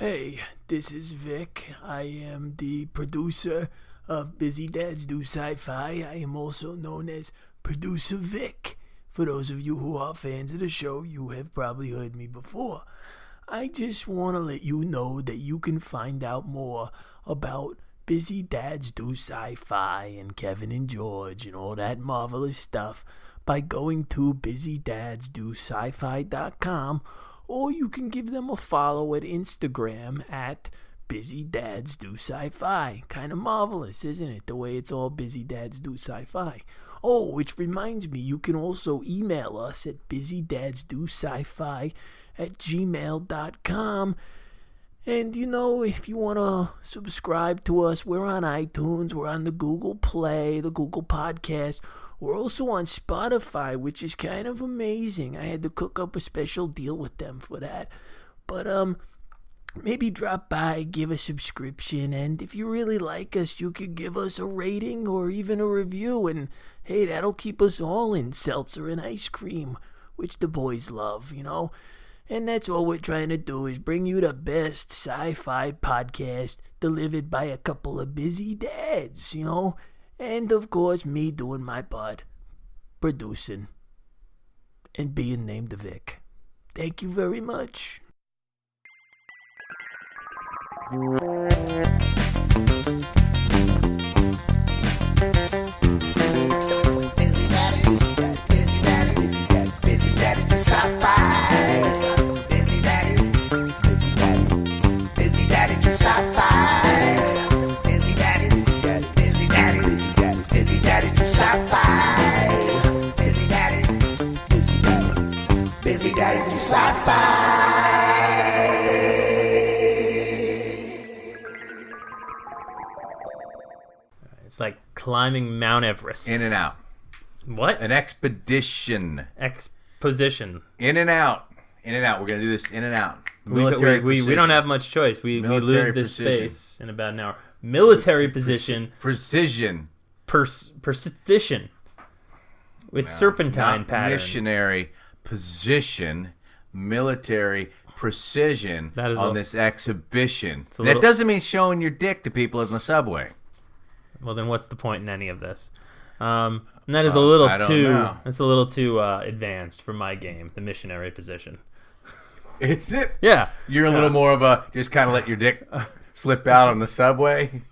Hey, this is Vic. I am the producer of Busy Dads Do Sci-Fi. I am also known as Producer Vic. For those of you who are fans of the show, you have probably heard me before. I just want to let you know that you can find out more about Busy Dads Do Sci-Fi and Kevin and George and all that marvelous stuff by going to BusyDadsDoSci-Fi.com, or you can give them a follow at Instagram at Busy Dads Do Sci-Fi. Kind of marvelous, isn't it? The way it's all Busy Dads Do Sci-Fi. Oh, which reminds me, you can also email us at busydadsdosci-fi@gmail.com. And, if you want to subscribe to us, we're on iTunes, we're on the Google Play, the Google Podcast. We're also on Spotify, which is kind of amazing. I had to cook up a special deal with them for that. But, maybe drop by, give a subscription, and if you really like us, you could give us a rating or even a review, and hey, that'll keep us all in seltzer and ice cream, which the boys love, And that's all we're trying to do is bring you the best sci-fi podcast delivered by a couple of busy dads, And of course, me doing my part, producing, and being named Vic. Thank you very much. Busy daddies do sci-fi. Busy daddies do sci-fi. Busy daddies do sci-fi. Busy daddies do sci-fi. It's like climbing Mount Everest. In and out. What? An expedition. Exposition. In and out. In and out. We're going to do this in and out. We don't have much choice. We lose this precision. space in about an hour. Military position. Precision. Precision. With serpentine pattern. Missionary position. Military precision on this exhibition. That doesn't mean showing your dick to people in the subway. Well, then what's the point in any of this? And that is a little too advanced for my game, the missionary position. Is it? Yeah. You're a little more of a just kind of let your dick slip out on the subway.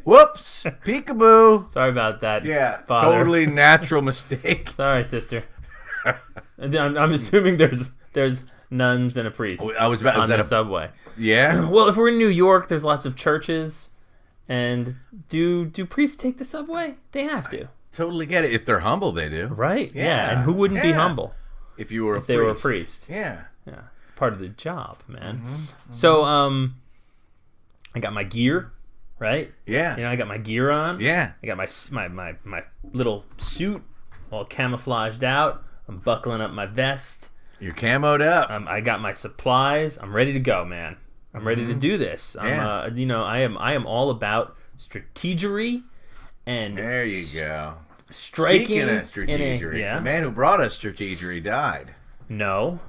Whoops! Peekaboo! Sorry about that. Yeah, father. Totally natural mistake. Sorry, sister. I'm assuming there's nuns and a priest on the subway. Yeah. Well, if we're in New York, there's lots of churches. And do priests take the subway? They have to. Totally get it. If they're humble, they do. Right? Yeah. And who wouldn't be humble? If you were a priest. They were a priest. Yeah. Yeah. Part of the job, man. Mm-hmm. So, I got my gear, right? Yeah. I got my gear on. Yeah. I got my little suit all camouflaged out. I'm buckling up my vest. You're camoed up. I got my supplies. I'm ready to go, man. I'm ready to do this. Yeah. I am all about strategery and there you go. Striking. Speaking of strategery, the man who brought us strategery died. No.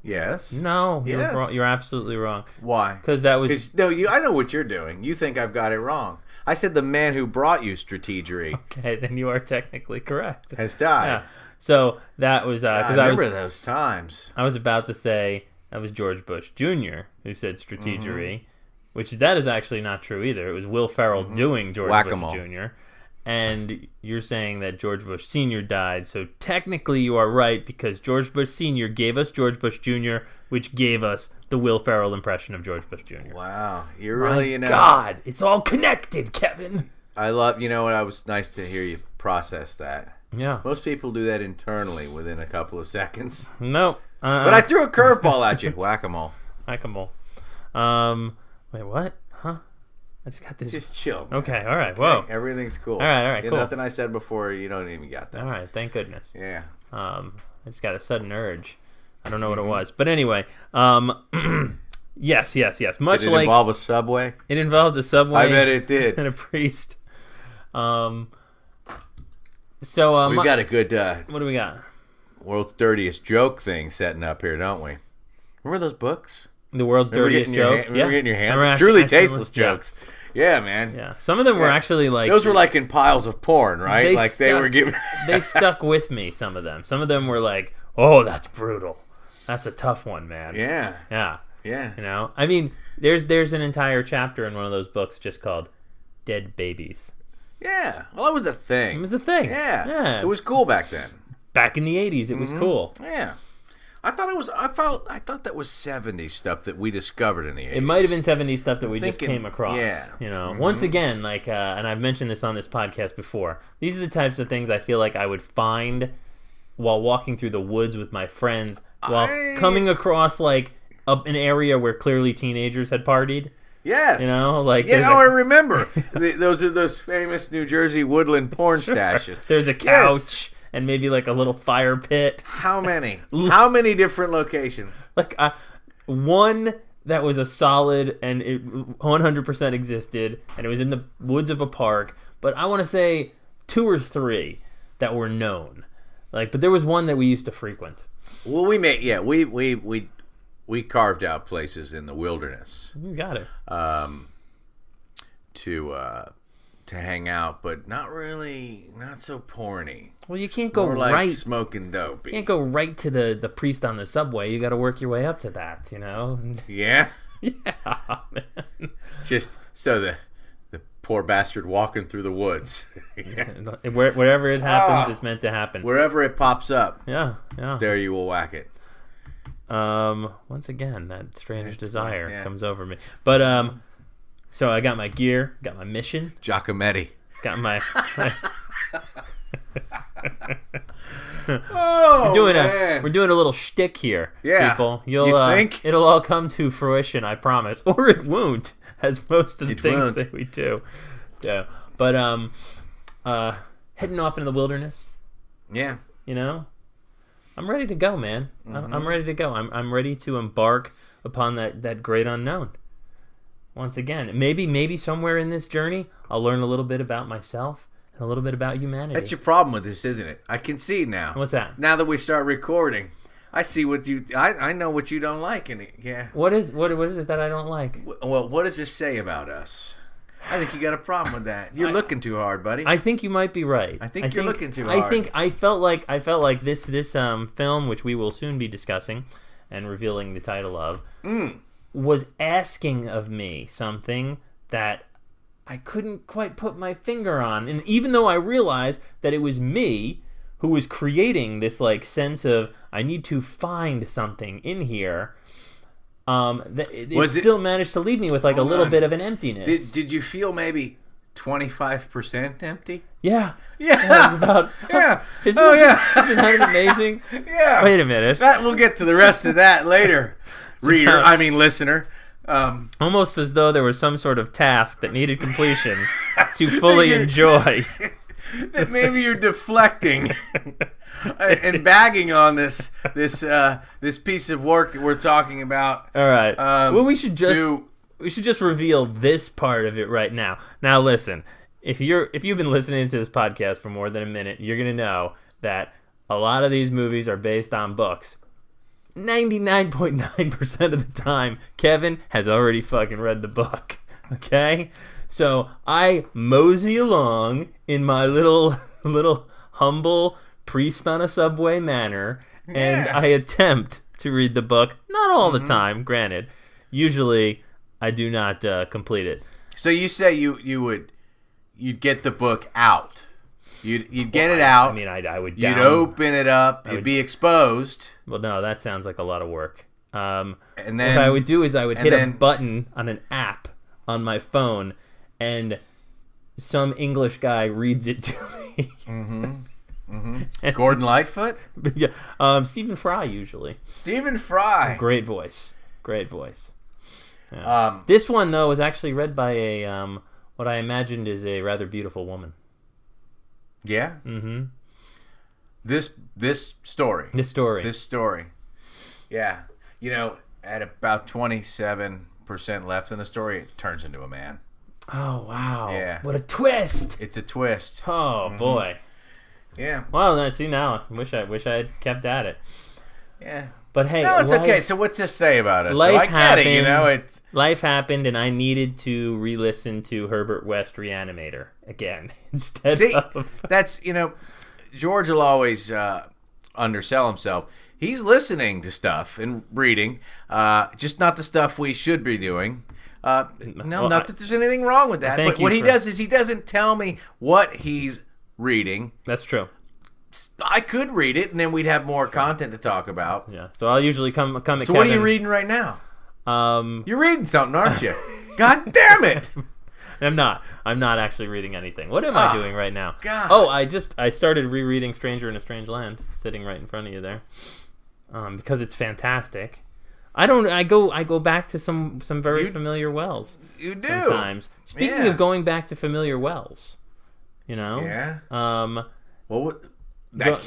Yes. No. Yes. You're absolutely wrong. Why? Because that was I know what you're doing. You think I've got it wrong. I said the man who brought you strategery. Okay, then you are technically correct. Has died. Yeah. So that was because I remember those times. I was about to say. That was George Bush Jr. who said strategery, which that is actually not true either. It was Will Ferrell doing George Whack-a-mole. Bush Jr. And you're saying that George Bush Sr. died, so technically you are right because George Bush Sr. gave us George Bush Jr., which gave us the Will Ferrell impression of George Bush Jr. Wow, you're really, God, it's all connected, Kevin. I love, it was nice to hear you process that. Yeah. Most people do that internally within a couple of seconds. Nope. But I threw a curveball at you. Whack-a-mole. Whack-a-mole. Wait, what? Huh? I just got this. Just chill. Man. Okay, all right. Whoa. Everything's cool. All right, cool. Nothing I said before, you don't even got that. All right, thank goodness. Yeah. I just got a sudden urge. I don't know what it was. But anyway, yes. Much did it like involve a subway? It involved a subway. I bet it did. And a priest. We've got a good what do we got? World's Dirtiest Joke thing setting up here, don't we? Remember those books? The world's dirtiest jokes. Remember getting your hands? Remember Truly tasteless jokes. Yeah, man. Yeah, some of them were actually like those were like in piles of porn, right? They were giving. They stuck with me. Some of them were like, "Oh, that's brutal. That's a tough one, man." Yeah. You know, I mean, there's an entire chapter in one of those books just called "Dead Babies." Yeah, well, that was a thing. It was a thing. Yeah, it was cool back then. Back in the '80s, it was cool. Yeah. I thought that was 70s stuff that we discovered in the 80s. It might have been 70s stuff that we just came across. Yeah. You know, once again, like, and I've mentioned this on this podcast before, these are the types of things I feel like I would find while walking through the woods with my friends, while coming across, like, an area where clearly teenagers had partied. Yes. You know, like... Yeah, I remember. Those are those famous New Jersey woodland porn stashes. There's a couch... Yes. And maybe like a little fire pit. How many? How many different locations? Like one that was a solid and it 100% existed, and it was in the woods of a park. But I want to say 2 or 3 that were known. Like, but there was one that we used to frequent. Well, we carved out places in the wilderness. You got it. To hang out, but not so porny. Well, you can't go More like right smoking dope. You can't go right to the priest on the subway. You got to work your way up to that, you know. Yeah. Yeah, man. Just so the poor bastard walking through the woods. Wherever it happens, it's meant to happen. Wherever it pops up. Yeah. There you will whack it. Once again, that strange desire comes over me. But so I got my gear, got my mission. Giacometti. Got my... Oh, we're doing a little shtick here, people. You think? It'll all come to fruition, I promise. Or it won't, as most of the things that we do. Yeah. But heading off into the wilderness. Yeah. You know? I'm ready to go, man. I'm ready to go. I'm ready to embark upon that great unknown. Once again, maybe somewhere in this journey, I'll learn a little bit about myself and a little bit about humanity. That's your problem with this, isn't it? I can see now. What's that? Now that we start recording, I see what you. I know what you don't like, and What is it that I don't like? Well, what does this say about us? I think you got a problem with that. You're looking too hard, buddy. I think you might be right. I think you're looking too hard. I felt like this film, which we will soon be discussing and revealing the title of. Was asking of me something that I couldn't quite put my finger on. And even though I realized that it was me who was creating this like sense of I need to find something in here, it still managed to leave me with like a little bit of an emptiness. Did you feel maybe 25% empty? Yeah. Yeah. Isn't that amazing? Yeah. Wait a minute. We'll get to the rest of that later. Listener. Almost as though there was some sort of task that needed completion to fully enjoy. That maybe you're deflecting and bagging on this piece of work that we're talking about. All right. Well, we should just reveal this part of it right now. Now, listen. If you've been listening to this podcast for more than a minute, you're gonna know that a lot of these movies are based on books. 99.9% of the time, Kevin has already fucking read the book. Okay? So I mosey along in my little humble priest on a subway manner, and I attempt to read the book. Not all the time, granted. Usually, I do not complete it. So you say you'd get the book out. You'd get it out. I mean, I would. You'd open it up. It'd be exposed. Well, no, that sounds like a lot of work. And then what I would do is I would hit a button on an app on my phone, and some English guy reads it to me. Gordon Lightfoot? Yeah. Stephen Fry usually. Stephen Fry. Great voice. Yeah. This one though was actually read by a what I imagined is a rather beautiful woman. Yeah. Mm-hmm. This story. Yeah. You know, at about 27% left in the story, it turns into a man. Oh wow! Yeah. What a twist! It's a twist. Oh boy. Yeah. Well, see now, I wish I had kept at it. Yeah. But hey, no, it's okay. So what's this say about us? Life so I happened. Get it, you know, it's life happened, and I needed to re-listen to Herbert West Reanimator again instead of. That's George will always undersell himself. He's listening to stuff and reading, just not the stuff we should be doing. Not that there's anything wrong with that. But what he does is he doesn't tell me what he's reading. That's true. I could read it, and then we'd have more content to talk about. Yeah, so I'll usually come at Kevin. So what are you reading right now? You're reading something, aren't you? God damn it! I'm not actually reading anything. What am I doing right now? God. Oh, I started rereading Stranger in a Strange Land, sitting right in front of you there, because it's fantastic. I go back to some very familiar wells. You do sometimes. Speaking of going back to familiar wells, Yeah. Well, that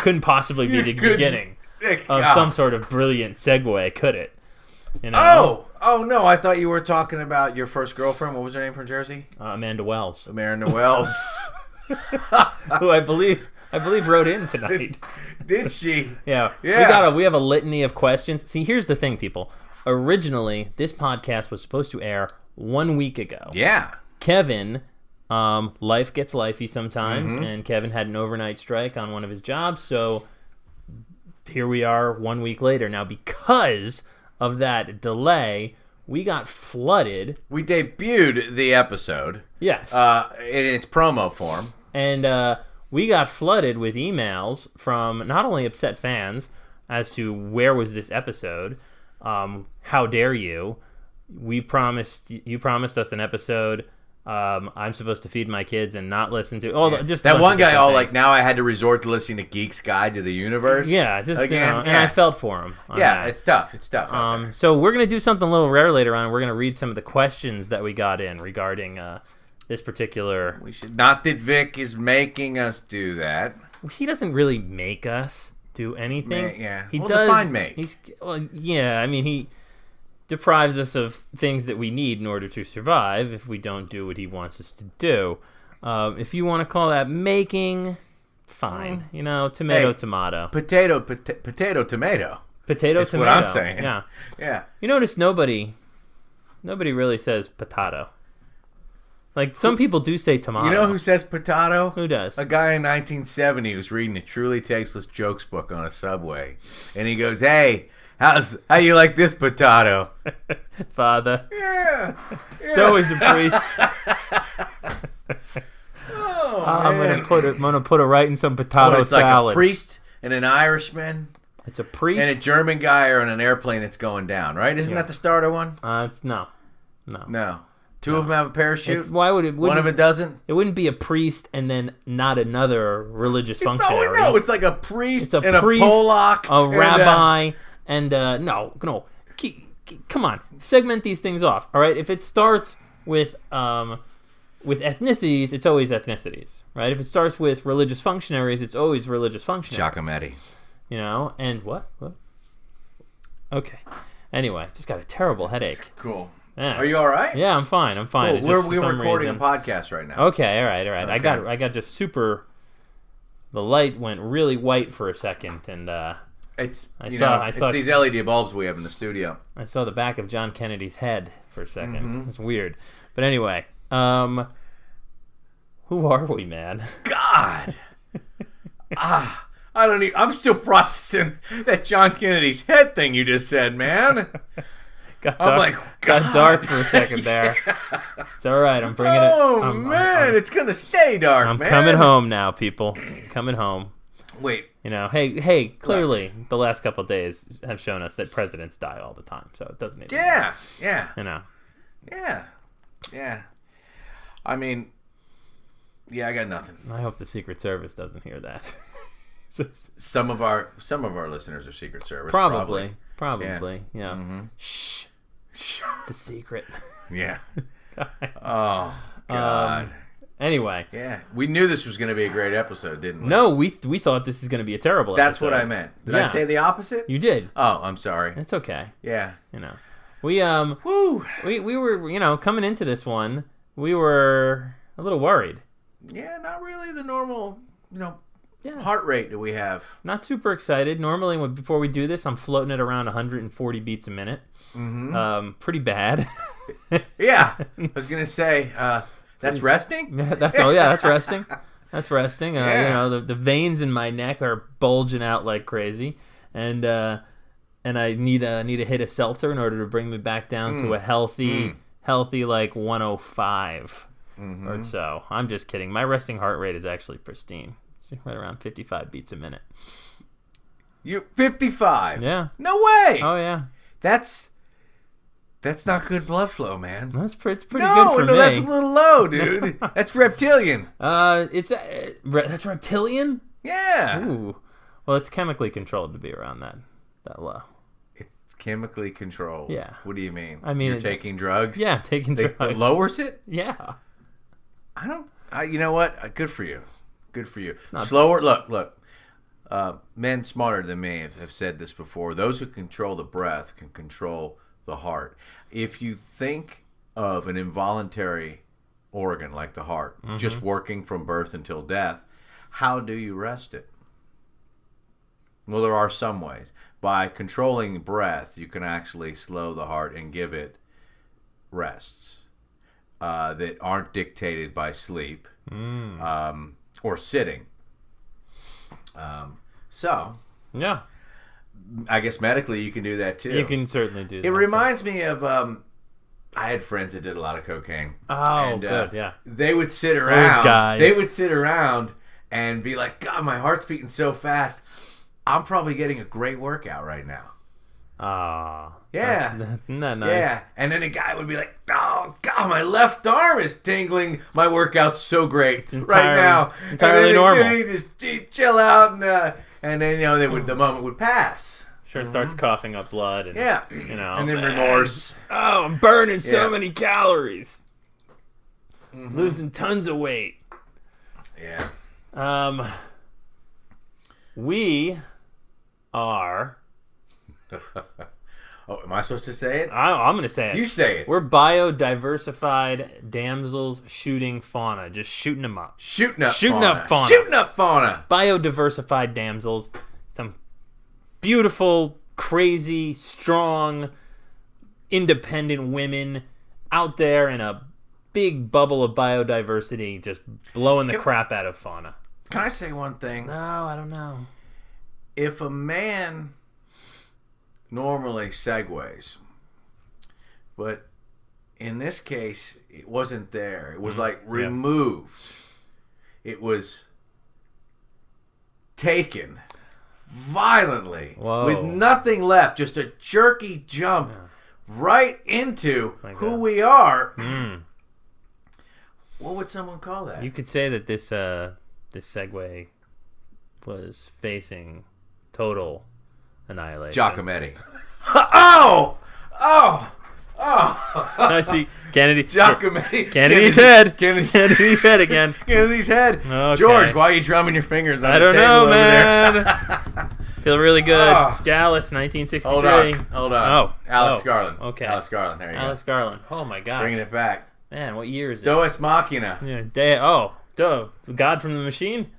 couldn't possibly be the beginning of some sort of brilliant segue, could it? Oh no! I thought you were talking about your first girlfriend. What was her name from Jersey? Amanda Wells. Amanda Wells, who I believe wrote in tonight. Did she? Yeah. We have a litany of questions. See, here's the thing, people. Originally, this podcast was supposed to air 1 week ago. Yeah. Kevin. Life gets lifey sometimes, and Kevin had an overnight strike on one of his jobs, so here we are 1 week later. Now, because of that delay, we got flooded. We debuted the episode. Yes. In its promo form. And we got flooded with emails from not only upset fans as to where was this episode, how dare you, you promised us an episode. I'm supposed to feed my kids and not listen to just that one guy. Now I had to resort to listening to Geek's Guide to the Universe. Yeah, and I felt for him. Yeah, it's tough. It's tough. So we're gonna do something a little rare later on. We're gonna read some of the questions that we got in regarding this particular. We should not that Vic is making us do that. He doesn't really make us do anything. He does. Define make. He deprives us of things that we need in order to survive if we don't do what he wants us to do. If you want to call that making, fine. Tomato, tomato. Potato, potato, tomato. Potato, That's tomato. What I'm saying. Yeah. You notice nobody really says potato. Like, some people do say tomato. You know who says potato? Who does? A guy in 1970 who's reading a truly tasteless jokes book on a subway. And he goes, hey, how you like this potato? Father. Yeah. It's always a priest. I'm gonna put it right in some potato it's salad. Like a priest and an Irishman. It's a priest and a German guy are on an airplane that's going down, right? Isn't that the starter one? It's no. Two of them have a parachute. Why would it? One of it doesn't. It wouldn't be a priest and then not another religious functionary. No, it's like a priest, a Pollock, a rabbi, and no. Come on, segment these things off. All right, if it starts with ethnicities, it's always ethnicities, right? If it starts with religious functionaries, it's always religious functionaries. Giacometti. And what? Okay. Anyway, just got a terrible headache. Cool. Yeah. Are you all right? Yeah, I'm fine. Cool. We're recording a podcast right now. Okay, all right. Okay. I got just super. The light went really white for a second, and it's it's these LED bulbs we have in the studio. I saw the back of John Kennedy's head for a second. It's weird, but anyway, who are we, man? God. I don't even. I'm still processing that John Kennedy's head thing you just said, man. Got dark for a second there. It's all right. I'm bringing it. Oh man, it's gonna stay dark. I'm coming home now, people. Coming home. Wait. Hey. Clearly, the last couple of days have shown us that presidents die all the time, so it doesn't even. Yeah. Yeah. I mean, I got nothing. I hope the Secret Service doesn't hear that. Some of our listeners are Secret Service. Probably. Yeah. Mm-hmm. Shh. It's a secret. Yeah. Oh God. Anyway. Yeah, we knew this was going to be a great episode, didn't we? No, we thought this was going to be a terrible episode. That's what I meant. Did I say the opposite? You did. Oh, I'm sorry. It's okay. Yeah. We we were coming into this one, we were a little worried. Yeah, not really the normal Yeah. heart rate do we have? Not super excited. Normally, before we do this, I'm floating at around 140 beats a minute. Pretty bad. Yeah, I was gonna say that's resting. That's resting. That's resting. Yeah. You know, the veins in my neck are bulging out like crazy, and I need a hit of seltzer in order to bring me back down to a healthy like 105 or so. I'm just kidding. My resting heart rate is actually pristine. It's right around 55 beats a minute. You 55? Yeah. No way. Oh yeah. That's not good blood flow, man. It's pretty good for me. No, that's a little low, dude. That's reptilian. That's reptilian. Yeah. Ooh. Well, it's chemically controlled to be around that low. It's chemically controlled. Yeah. What do you mean? I mean, you're taking drugs? Yeah, I'm taking drugs. That lowers it? Yeah. You know what? Good for you. Good for you. not- Slower. Look. Men smarter than me have said this before. Those who control the breath can control the heart. If you think of an involuntary organ like the heart just working from birth until death, how do you rest it? Well, there are some ways. By controlling breath, you can actually slow the heart and give it rests that aren't dictated by sleep or sitting. So, Yeah. I guess medically you can do that too. You can certainly do that. It reminds me of I had friends that did a lot of cocaine. Oh, and, good, yeah. They would sit around. guys. They would sit around and be like, "God, my heart's beating so fast. I'm probably getting a great workout right now." Ah. Yeah. Isn't that nice? Yeah. And then a guy would be like, "Oh God, my left arm is tingling. My workout's so great right now." Entirely and then, normal. You just chill out and then the moment would pass. Sure starts coughing up blood and Yeah. And then remorse. Oh, I'm burning so Yeah. many calories. Losing tons of weight. Yeah. We are Oh, am I supposed to say it? I'm going to say it. You say it. We're bio-diversified damsels shooting fauna. Just shooting them up. Shooting up fauna. Shooting up fauna. Bio-diversified damsels. Some beautiful, crazy, strong, independent women out there in a big bubble of biodiversity just blowing the crap out of fauna. Can I say one thing? No, I don't know. If a man normally segues, but in this case, it wasn't there. It was like removed. It was taken violently with nothing left. Just a jerky jump right into who we are. What would someone call that? You could say that this segue was facing total annihilation. Giacometti. Oh! I see Kennedy. Giacometti. Kennedy's head. Kennedy's head again. Kennedy's head. Okay. George, why are you drumming your fingers on I the don't table know, over man. there? Feel really good. Oh. Dallas, 1963. Hold on. Alex Garland. Okay. Alex Garland. There you Alex go. Garland. Oh my gosh. Bringing it back. Man, what year is it? Deus Machina. Yeah. God from the Machine.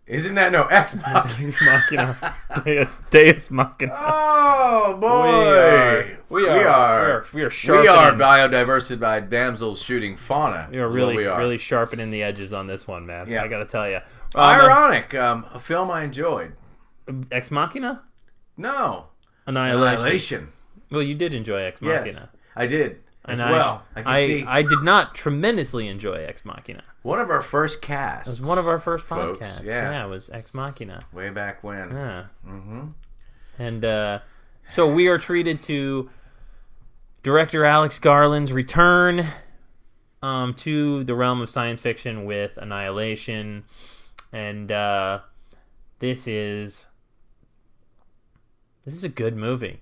Isn't that Ex Machina? Deus Machina. Deus Machina. Oh boy. We are sharpening. We are biodiversified damsels shooting fauna. We are is really what we are. really sharpening the edges on this one, man. Yeah. I gotta tell you. Ironic. A film I enjoyed. Ex Machina. No. Annihilation. Well, you did enjoy Ex Machina. Yes, I did. As And well. I can see. I did not tremendously enjoy Ex Machina. One of our first casts. It was one of our first folks. podcasts. Yeah. It was Ex Machina. Way back when. Yeah. And so we are treated to director Alex Garland's return to the realm of science fiction with Annihilation. And this is a good movie.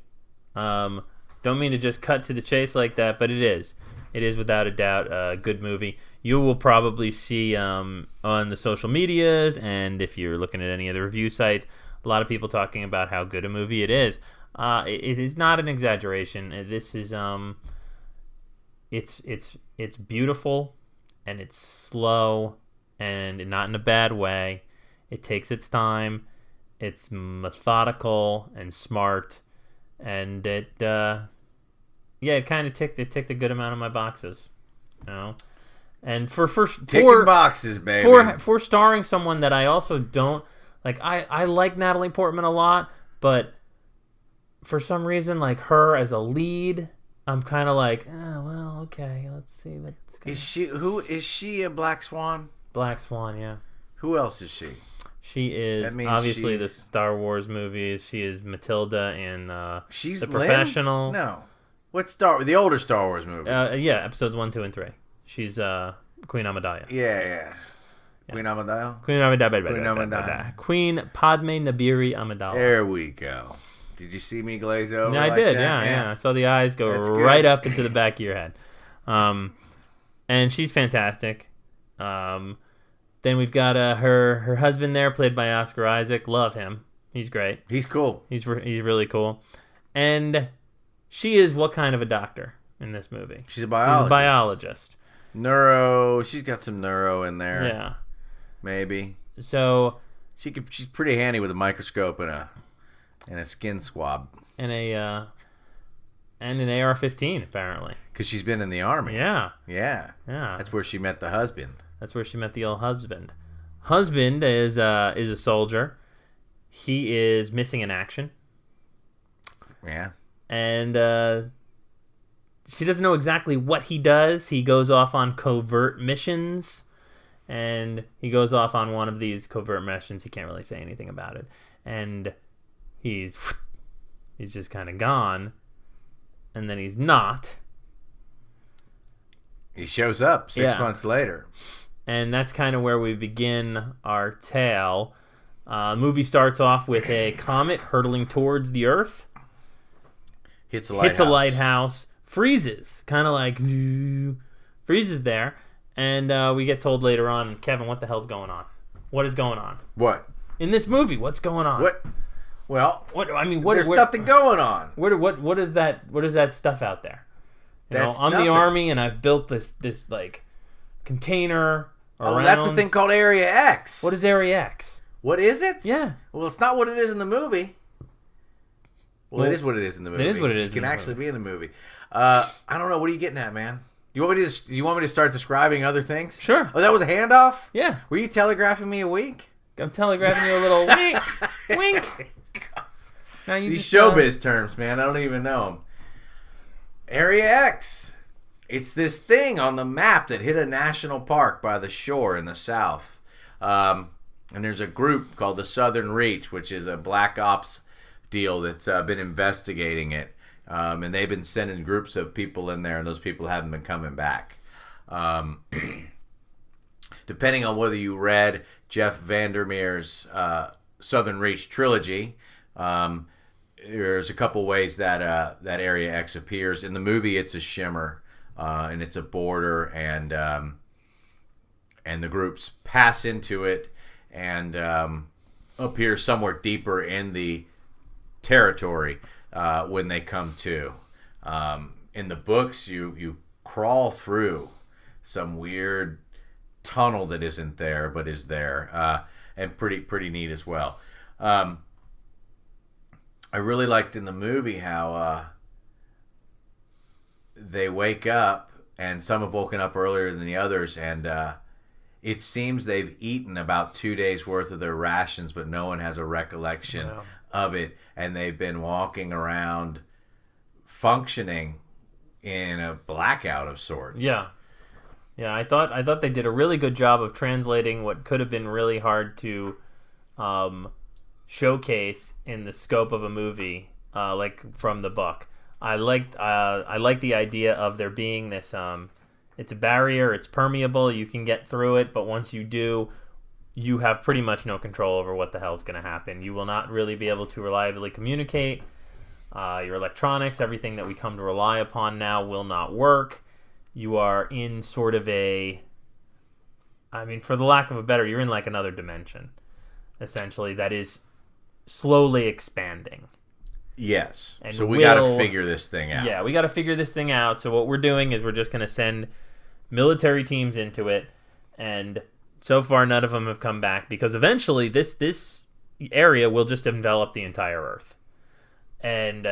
Don't mean to just cut to the chase like that, but it is. It is without a doubt a good movie. You will probably see on the social medias, and if you're looking at any of the review sites, a lot of people talking about how good a movie it is. It is not an exaggeration. This is it's beautiful, and it's slow, and not in a bad way. It takes its time. It's methodical and smart, and it kind of ticked a good amount of my boxes, you know. And for Ticking boxes, baby. for starring someone that I also don't like, I like Natalie Portman a lot, but for some reason, like her as a lead, I'm kind of like, oh well, okay, let's see. Is she a Black Swan? Black Swan, yeah. Who else is she? She is That means obviously the she's- Star Wars movies. She is Matilda in She's The Lynn? Professional. No. The older Star Wars movie? Yeah, episodes 1, 2, and 3. She's Queen Amidala. Yeah. Queen Amidala? Queen Amidala. Queen Amidala. Queen Padme Nabiri Amidala. There we go. Did you see me glaze over? Yeah, I like did. that? Yeah. I saw the eyes go That's right good. up into the back of your head. And she's fantastic. Then we've got her husband there, played by Oscar Isaac. Love him. He's great. He's cool. He's really cool. And she is what kind of a doctor in this movie? She's a biologist. She's a biologist. Neuro. She's got some neuro in there. Yeah. Maybe. So She's pretty handy with a microscope and a skin swab. and an AR-15 apparently. Because she's been in the army. Yeah. Yeah. Yeah. That's where she met the husband. That's where she met the old husband. Husband is a soldier. He is missing in action. Yeah. And she doesn't know exactly what he does. He goes off on covert missions. And he goes off on one of these covert missions. He can't really say anything about it. And he's just kind of gone. And then he's not. He shows up 6 Yeah. months later. And that's kind of where we begin our tale. Movie starts off with a comet hurtling towards the Earth. Hits a lighthouse. Hits a lighthouse. Freezes. Kind of like... freezes there. And we get told later on, Kevin, what the hell's going on? What is going on? What? In this movie, what's going on? What? Well, What? I mean, what? there's what, nothing going on. What is that? What is that stuff out there? You know, That's I'm nothing. the army, and I've built this like container around. Oh, that's a thing called Area X. What is Area X? What is it? Yeah. Well, it's not what it is in the movie. Well, Well, it is what it is in the movie. it is what it is It in can the actually be in the movie. I don't know. What are you getting at, man? You want me to start describing other things? Sure. Oh, that was a handoff? Yeah. Were you telegraphing me a wink? I'm telegraphing you a little wink, wink. Now you These just, showbiz terms, man. I don't even know them. Area X. It's this thing on the map that hit a national park by the shore in the south. And there's a group called the Southern Reach, which is a black ops deal that's been investigating it. And they've been sending groups of people in there, and those people haven't been coming back. Depending on whether you read Jeff Vandermeer's Southern Reach trilogy, there's a couple ways that that Area X appears. In the movie, it's a shimmer, and it's a border, and the groups pass into it and appear somewhere deeper in the territory when they come to. In the books, you crawl through some weird tunnel that isn't there but is there, and pretty neat as well. I really liked in the movie how they wake up, and some have woken up earlier than the others, and it seems they've eaten about 2 days worth of their rations, but no one has a recollection of it, and they've been walking around functioning in a blackout of sorts. Yeah. I thought they did a really good job of translating what could have been really hard to showcase in the scope of a movie, like from the book. I liked the idea of there being this. It's a barrier. It's permeable. You can get through it, but once you do, you have pretty much no control over what the hell's going to happen. You will not really be able to reliably communicate. Your electronics, everything that we come to rely upon now, will not work. You are in sort of a, I mean, for the lack of a better, you're in like another dimension, essentially, that is slowly expanding. Yes. And So we got to figure this thing out. Yeah, we got to figure this thing out. So what we're doing is we're just going to send military teams into it and so far none of them have come back because eventually this area will just envelop the entire Earth, and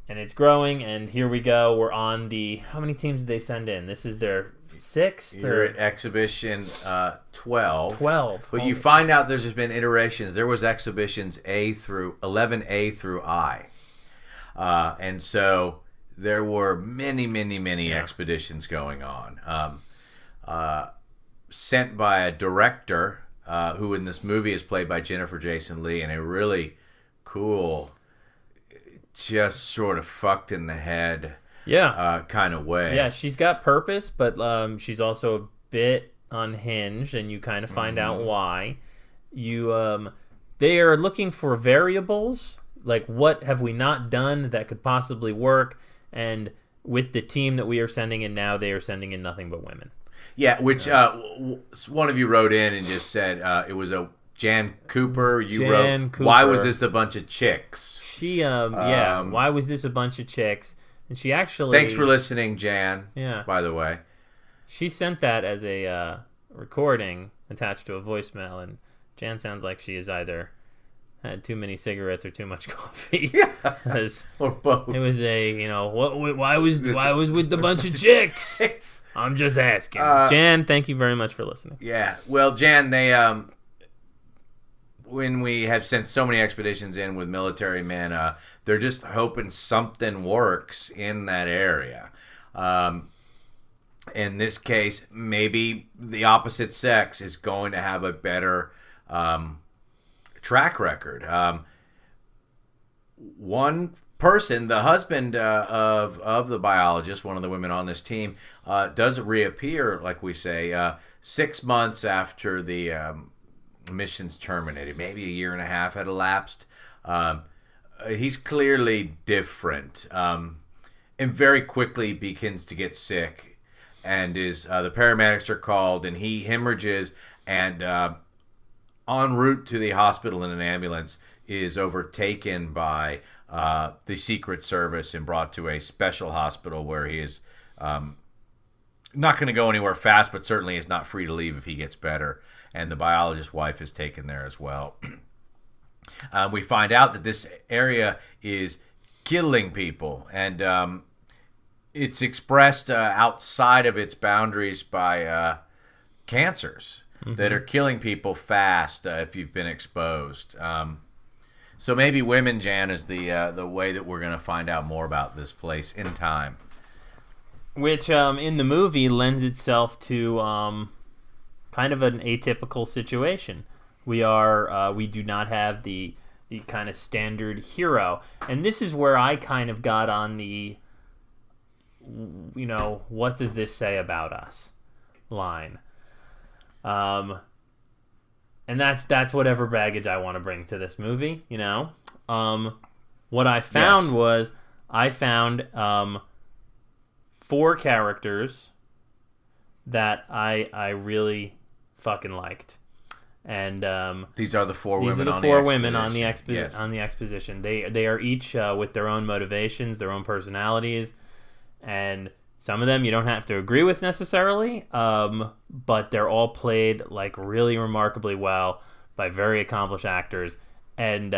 it's growing. And here we go. We're on the how many teams did they send in? This is their 6th. You're at exhibition 12. 12. But you find out there's just been iterations. There was exhibitions 11A through I, and so there were many expeditions going on. Sent by a director who in this movie is played by Jennifer Jason Leigh in a really cool, just sort of fucked in the head kind of way. Yeah, she's got purpose, but she's also a bit unhinged, and you kind of find out why. They are looking for variables, like what have we not done that could possibly work, and with the team that we are sending in now, they are sending in nothing but women. Yeah, which one of you wrote in and just said it was a Jan Cooper. You wrote, why was this a bunch of chicks? Why was this a bunch of chicks? And she actually... Thanks for listening, Jan, by the way. She sent that as a recording attached to a voicemail, and Jan sounds like she has either had too many cigarettes or too much coffee. Or both. It was why was with the bunch of chicks? I'm just asking. Jan, thank you very much for listening. Yeah. Well, Jan, they when we have sent so many expeditions in with military men, they're just hoping something works in that area. In this case, maybe the opposite sex is going to have a better track record. One person, the husband of the biologist, one of the women on this team, does reappear, like we say, 6 months after the mission's terminated. Maybe a year and a half had elapsed. He's clearly different, and very quickly begins to get sick, and is the paramedics are called, and he hemorrhages, and en route to the hospital in an ambulance is overtaken by the Secret Service and brought to a special hospital where he is not going to go anywhere fast, but certainly is not free to leave if he gets better. And the biologist's wife is taken there as well. We find out that this area is killing people, and it's expressed outside of its boundaries by cancers that are killing people fast if you've been exposed. So maybe women, Jan, is the way that we're going to find out more about this place in time. Which in the movie lends itself to kind of an atypical situation. We do not have the kind of standard hero, and this is where I kind of got on the, what does this say about us line. And that's whatever baggage I want to bring to this movie, What I found was I found 4 characters that I really fucking liked. And these are the 4 women. These are the on 4 the women on the expedition. on the exposition. They are each with their own motivations, their own personalities, and some of them you don't have to agree with necessarily, but they're all played like really remarkably well by very accomplished actors, and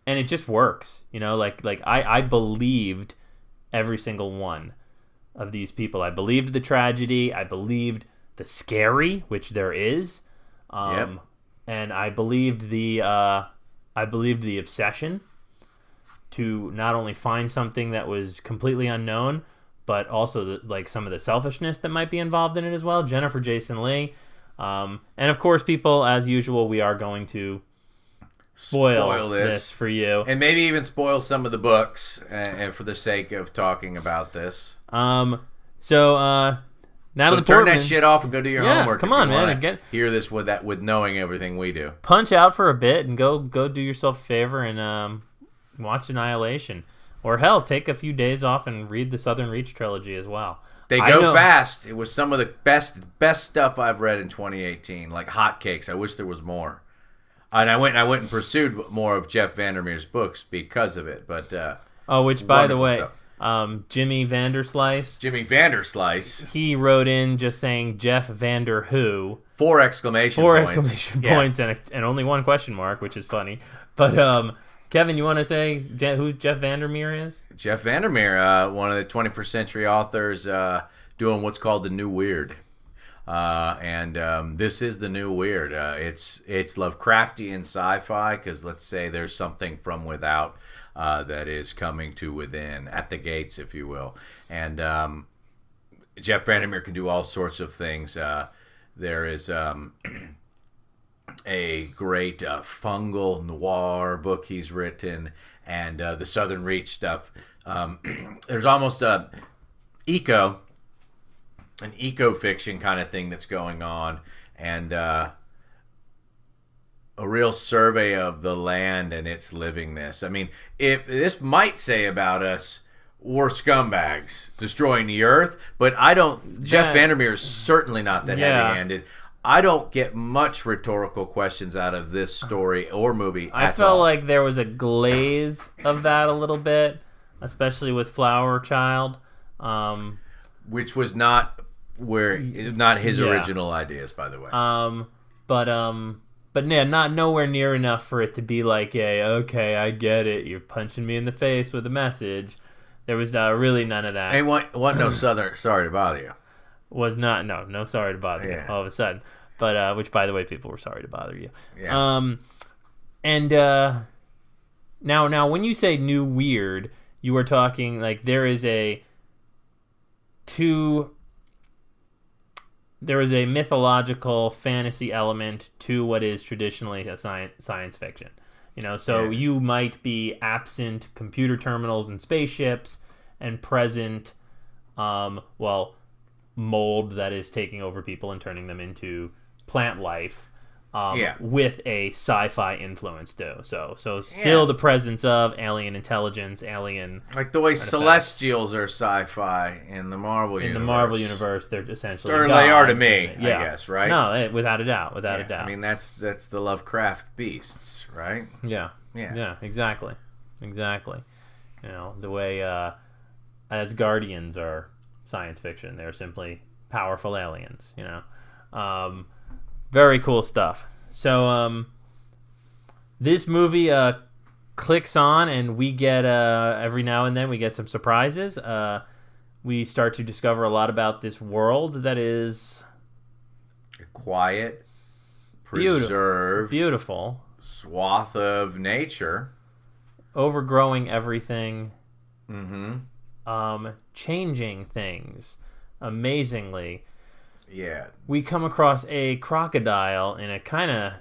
it just works. I believed every single one of these people. I believed the tragedy. I believed the scary, which there is, and I believed the obsession to not only find something that was completely unknown, but also some of the selfishness that might be involved in it as well. Jennifer Jason Leigh, and of course, people, as usual, we are going to spoil this for you, and maybe even spoil some of the books, and for the sake of talking about this. Natalie turn Portman, that shit off and go do your homework. Come on, man! Hear this with knowing everything we do. Punch out for a bit and go do yourself a favor and watch Annihilation, or hell, take a few days off and read the Southern Reach trilogy as well. They go fast. It was some of the best stuff I've read in 2018, like hotcakes. I wish there was more. And I went and pursued more of Jeff Vandermeer's books because of it. But which by the way, stuff. Jimmy Vanderslice. Jimmy Vanderslice. He wrote in just saying Jeff Vander Who. 4 exclamation Four points. exclamation Yeah. points and only one question mark, which is funny. But Kevin, you want to say who Jeff Vandermeer is? Jeff Vandermeer, one of the 21st century authors, doing what's called the new weird. And this is the new weird. It's Lovecraftian sci-fi because let's say there's something from without that is coming to within, at the gates, if you will. And Jeff Vandermeer can do all sorts of things. There is a great fungal noir book he's written, and the Southern Reach stuff. There's almost an eco fiction kind of thing that's going on, and a real survey of the land and its livingness. I mean, if this might say about us, we're scumbags destroying the earth, but I don't. Jeff Vandermeer is certainly not that heavy-handed. I don't get much rhetorical questions out of this story or movie. I felt like there was a glaze of that a little bit, especially with Flower Child, which was not his original ideas, by the way. But yeah, not nowhere near enough for it to be like, okay, I get it. You're punching me in the face with a message. There was really none of that. And what no Southern. Sorry to bother you. Was not no sorry to bother you all of a sudden, but which by the way, people were sorry to bother you. Yeah. And now when you say new weird, you are talking like there is a mythological fantasy element to what is traditionally a science fiction. So you might be absent computer terminals and spaceships and present mold that is taking over people and turning them into plant life with a sci-fi influence though. So still the presence of alien intelligence, alien like the way Celestials are sci-fi in the Marvel universe. In the Marvel universe, they're essentially or they are to me, I guess, right? No, without a doubt, without a doubt. I mean, that's the Lovecraft beasts, right? Yeah, exactly. The way as Guardians are science fiction, they're simply powerful aliens. Very cool stuff. So this movie clicks on, and we get every now and then we get some surprises. We start to discover a lot about this world that is quiet, preserved, beautiful swath of nature, overgrowing everything, changing things amazingly. Yeah. We come across a crocodile in a kind of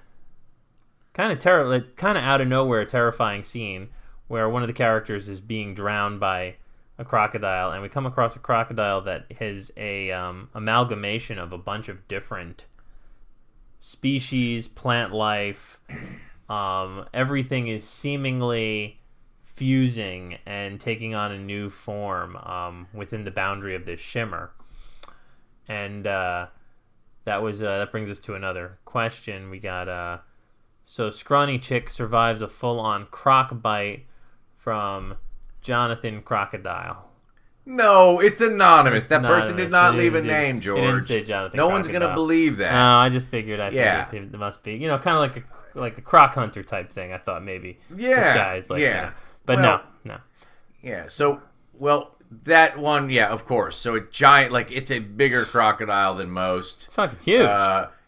out of nowhere terrifying scene where one of the characters is being drowned by a crocodile, and we come across a crocodile that has a amalgamation of a bunch of different species, plant life. Everything is seemingly fusing and taking on a new form within the boundary of this shimmer. And that brings us to another question. We got so Scrawny Chick survives a full-on croc bite from Jonathan Crocodile. No, it's anonymous. That Anonymous. person did not leave a It name, didn't- it didn't George. say Jonathan No one's Crocodile. gonna believe that. No, I just figured. It must be, kind of like a croc hunter type thing. I thought maybe. Yeah, This guy's like, yeah. But Well, no. Yeah. So, that one, yeah, of course. So a giant, it's a bigger crocodile than most. It's fucking huge.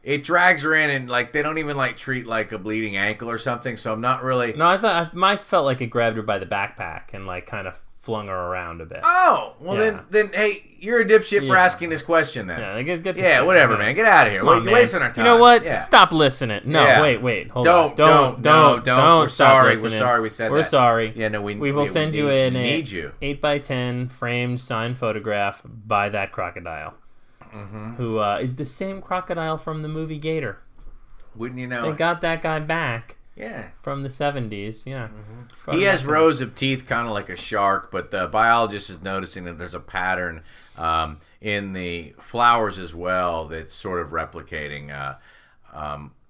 It drags her in, and they don't even treat a bleeding ankle or something. So I'm not really. No, I felt like it grabbed her by the backpack and kind of flung her around a bit. Oh, well Yeah. then hey, you're a dipshit for Yeah. asking this question then. Yeah, get the Yeah, shit. whatever, man. Get out of here. Come on, You're man. wasting our time. You know what? Yeah. Stop listening. No, Yeah. wait. Hold Don't. on. Don't. We're stop sorry. listening. We're sorry we said that. We're sorry. Yeah, no, we will send you in a need you. 8x10 framed signed photograph by that crocodile, who is the same crocodile from the movie Gator. Wouldn't you know? They it? got that guy back Yeah. from the 70s. Yeah. He has rows of teeth, kind of like a shark, but the biologist is noticing that there's a pattern in the flowers as well that's sort of replicating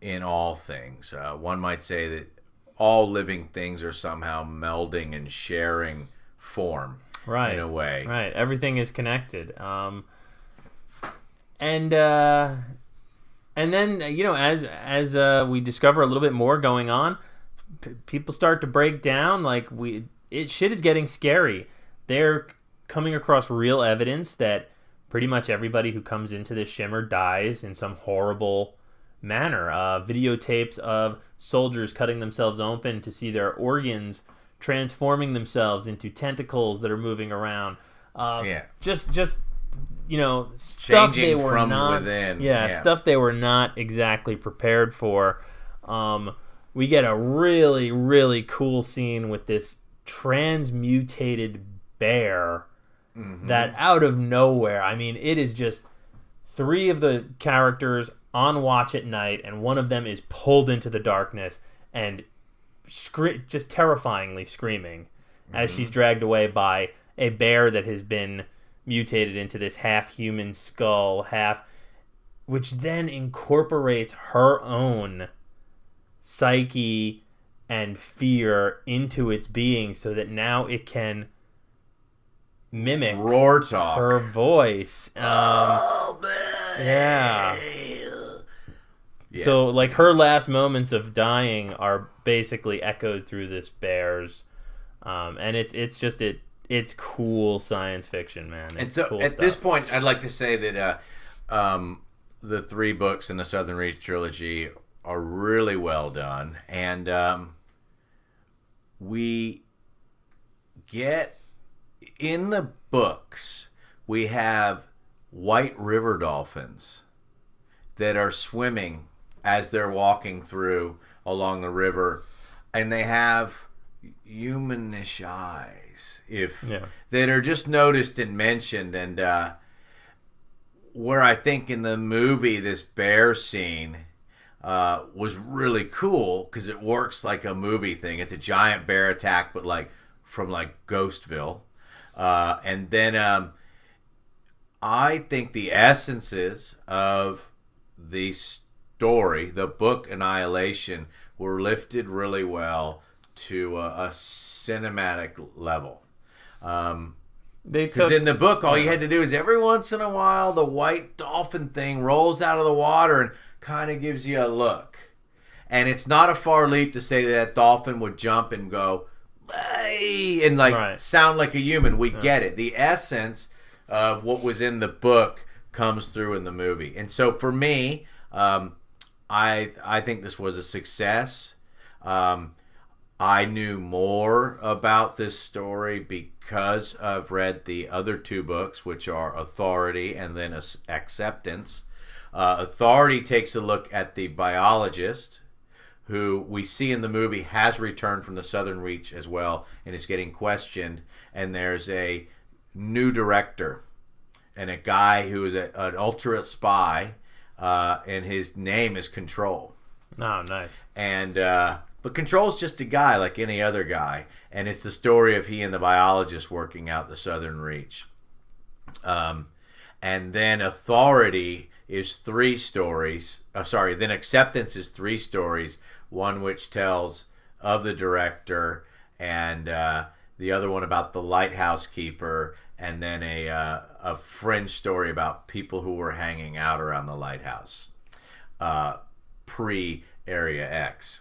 in all things. One might say that all living things are somehow melding and sharing form. right, in a way. Right, everything is connected. And then as we discover a little bit more going on, people start to break down. Like shit is getting scary. They're coming across real evidence that pretty much everybody who comes into this shimmer dies in some horrible manner. Videotapes of soldiers cutting themselves open to see their organs transforming themselves into tentacles that are moving around. Just stuff Changing they were from not within. Stuff they were not exactly prepared for. We get a really, really cool scene with this transmutated bear that out of nowhere, I mean, it is just 3 of the characters on watch at night, and one of them is pulled into the darkness and just terrifyingly screaming as she's dragged away by a bear that has been mutated into this half-human skull, which then incorporates her own psyche and fear into its being so that now it can mimic roar talk, her voice. Yeah. So, like, her last moments of dying are basically echoed through this bear's, and it's cool science fiction, man. And so, cool at stuff. this point, I'd like to say that the 3 books in the Southern Reach trilogy are really well done, and we get in the books we have white river dolphins that are swimming as they're walking through along the river, and they have humanish eyes that are just noticed and mentioned. And where I think in the movie this bear scene was really cool because it works like a movie thing. It's a giant bear attack, but like from like Ghostville. And then I think the essences of the story, the book Annihilation, were lifted really well to a cinematic level. Because in the book, all you had to do is every once in a while, the white dolphin thing rolls out of the water and kind of gives you a look. And it's not a far leap to say that dolphin would jump and go, hey, and sound like a human. We get it. The essence of what was in the book comes through in the movie. And so for me, I think this was a success. I knew more about this story because I've read the other 2 books, which are Authority and then Acceptance. Authority takes a look at the biologist, who we see in the movie has returned from the Southern Reach as well and is getting questioned. And there's a new director and a guy who is an ultra spy, and his name is Control. Oh, nice. And but Control's just a guy like any other guy, and it's the story of he and the biologist working out the Southern Reach. And then Authority is 3 stories. Then Acceptance is 3 stories. One which tells of the director, and the other one about the lighthouse keeper, and then a fringe story about people who were hanging out around the lighthouse pre-Area X.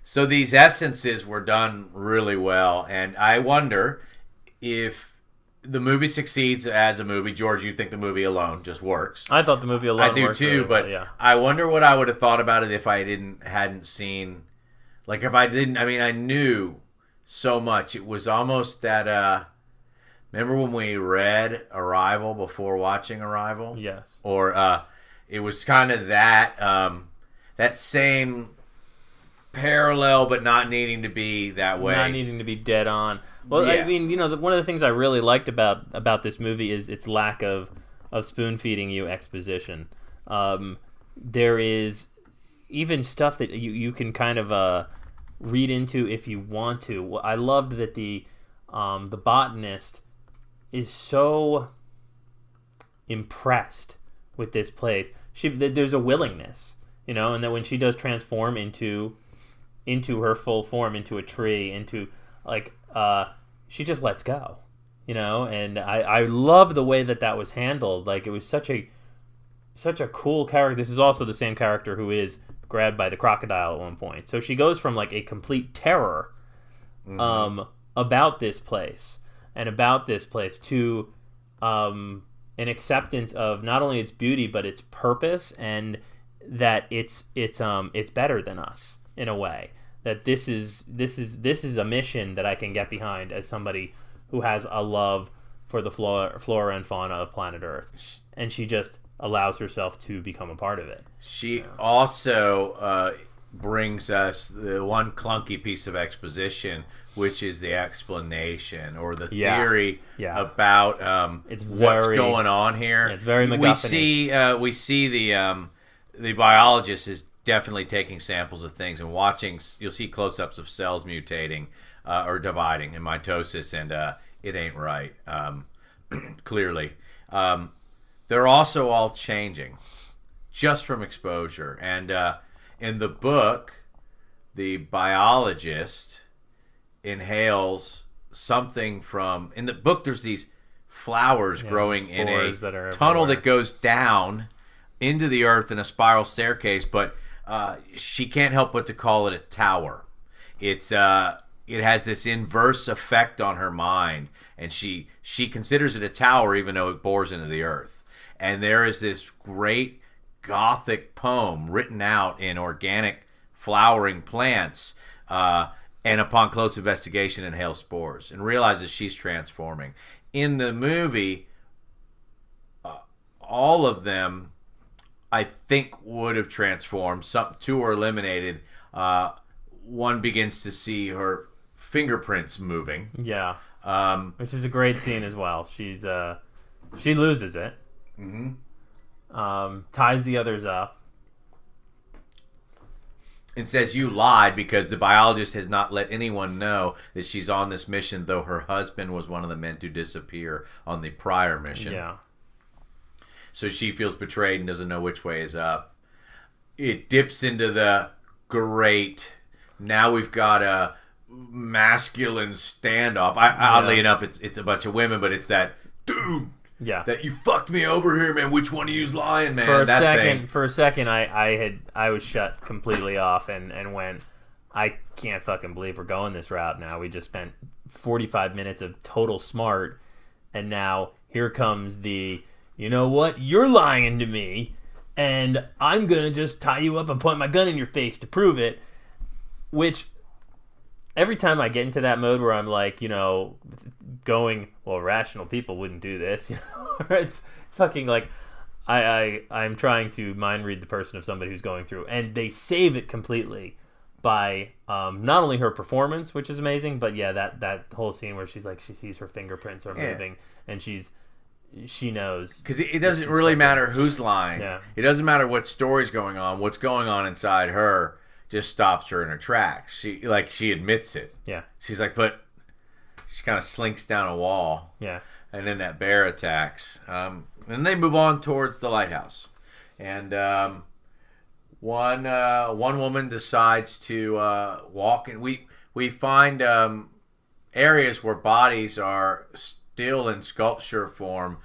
So these essences were done really well, and I wonder if the movie succeeds as a movie. George, you think the movie alone just works? I thought the movie alone I do worked too, really but well, yeah. I wonder what I would have thought about it if I hadn't seen. Like if I didn't, I mean, I knew so much. It was almost that. Remember when we read Arrival before watching Arrival? Yes. Or it was kind of that that same parallel, but not needing to be that way. Not needing to be dead on. Well, Yeah. I mean, one of the things I really liked about this movie is its lack of spoon feeding you exposition. There is even stuff that you can kind of read into if you want to. I loved that the botanist is so impressed with this place. There's a willingness, and that when she does transform into her full form, into a tree, into she just lets go. And I love the way that was handled. Like, it was such a cool character. This is also the same character who is grabbed by the crocodile at one point. So she goes from like a complete terror about this place to an acceptance of not only its beauty but its purpose, and that it's better than us in a way. That this is a mission that I can get behind as somebody who has a love for the flora and fauna of planet Earth, and she just allows herself to become a part of it. She also brings us the one clunky piece of exposition, which is the explanation or the theory about what's going on here. It's very MacGuffin-y. We see the biologist is definitely taking samples of things and watching. You'll see close-ups of cells mutating or dividing in mitosis, and it ain't right. Clearly, they're also all changing just from exposure. And in the book, the biologist inhales something from. In the book, there's these flowers growing in a tunnel that goes down into the earth in a spiral staircase, but she can't help but to call it a tower. It has this inverse effect on her mind, and she considers it a tower even though it bores into the earth. And there is this great Gothic poem written out in organic flowering plants, and upon close investigation inhales spores and realizes she's transforming. In the movie, all of them, I think, would have transformed. Two are eliminated. One begins to see her fingerprints moving. Yeah, which is a great scene as well. She loses it. Ties the others up. It says you lied because the biologist has not let anyone know that she's on this mission, though her husband was one of the men to disappear on the prior mission. Yeah. So she feels betrayed and doesn't know which way is up. It dips into the great. Now we've got a masculine standoff. Oddly enough, it's a bunch of women, but it's that dude. Yeah. That you fucked me over here, man. Which one of you's lying, man? For a second, I was shut completely off and went, I can't fucking believe we're going this route now. We just spent 45 minutes of total smart, and now here comes the, you know what? You're lying to me, and I'm gonna just tie you up and point my gun in your face to prove it. Which, every time I get into that mode where I'm like, going, well, rational people wouldn't do this. It's fucking like I'm trying to mind read the person of somebody who's going through, and they save it completely by not only her performance, which is amazing, but that whole scene where she's like, she sees her fingerprints are moving, and she knows, because it doesn't really matter who's lying. Yeah. It doesn't matter what story's going on. What's going on inside her just stops her in her tracks. She admits it. Yeah. She's like, but she kind of slinks down a wall. Yeah. And then that bear attacks. And they move on towards the lighthouse. And one woman decides to walk, and we find areas where bodies are still in sculpture form.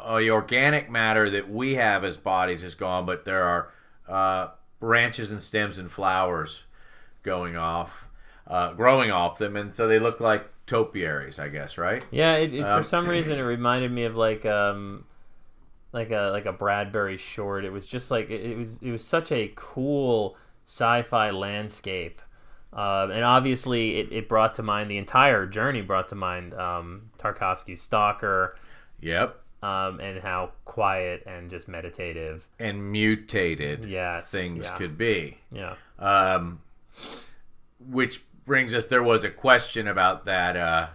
The organic matter that we have as bodies is gone, but there are branches and stems and flowers growing off them, and so they look like topiaries, I guess, right? Yeah. For some reason, it reminded me of like a Bradbury short. It was just like it was such a cool sci-fi landscape, and obviously it brought to mind, the entire journey brought to mind Tarkovsky's Stalker. Yep. And how quiet and just meditative and mutated things could be. Yeah. Which brings us, there was a question about that.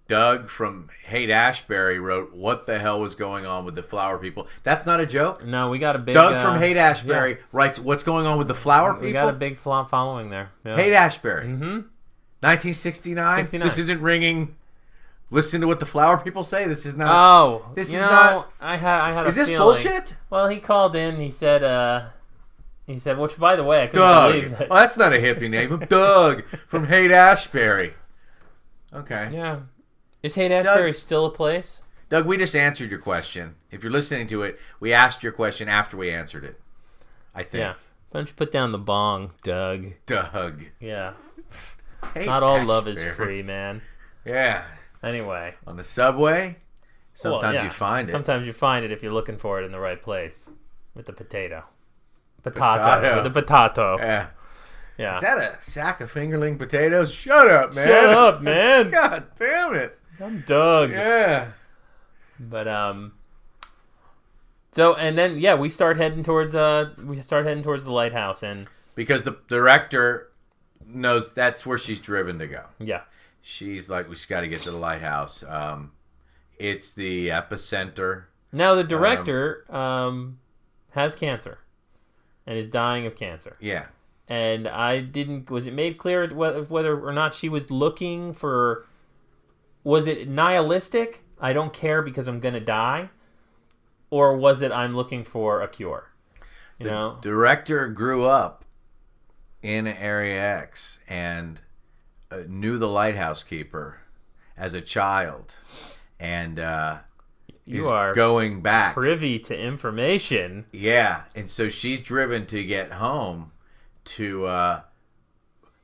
Doug from Haight-Ashbury wrote, "What the hell was going on with the flower people?" That's not a joke. No, we got a big. Doug from Haight-Ashbury writes, "What's going on with the flower people?" We got a big following there. Yeah. Haight-Ashbury. 1969. This isn't ringing. Listen to what the flower people say. This is not. Oh, this is not. I had. Is a this feeling. bullshit? Well, he called in. He said, which, by the way, I couldn't Doug. believe that. Oh, that's not a hippie name. I'm Doug from Haight-Ashbury. Okay. Yeah. Is Haight-Ashbury still a place? Doug, we just answered your question. If you're listening to it, we asked your question after we answered it. I think. Yeah. Why don't you put down the bong, Doug? Doug. Yeah. Hey, Not all love is Ashbury. free, man. Yeah. Anyway. On the subway, sometimes Well, yeah. you find it. Sometimes you find it if you're looking for it in the right place. With the potato. Potato. With the potato. Yeah. Yeah. Is that a sack of fingerling potatoes? Shut up, man. Shut up, man. God damn it. I'm Doug. Yeah. But so and then we start heading towards the lighthouse, and Because the director knows that's where she's driven to go. yeah. She's like, we just got to get to the lighthouse. It's the epicenter. Now the director has cancer and is dying of cancer. Yeah. And was it made clear whether or not she was looking for, was it nihilistic? I don't care because I'm going to die. Or was it I'm looking for a cure? You know? Director grew up in Area X and knew the lighthouse keeper as a child. And You is are going back. privy to information. Yeah. And so she's driven to get home to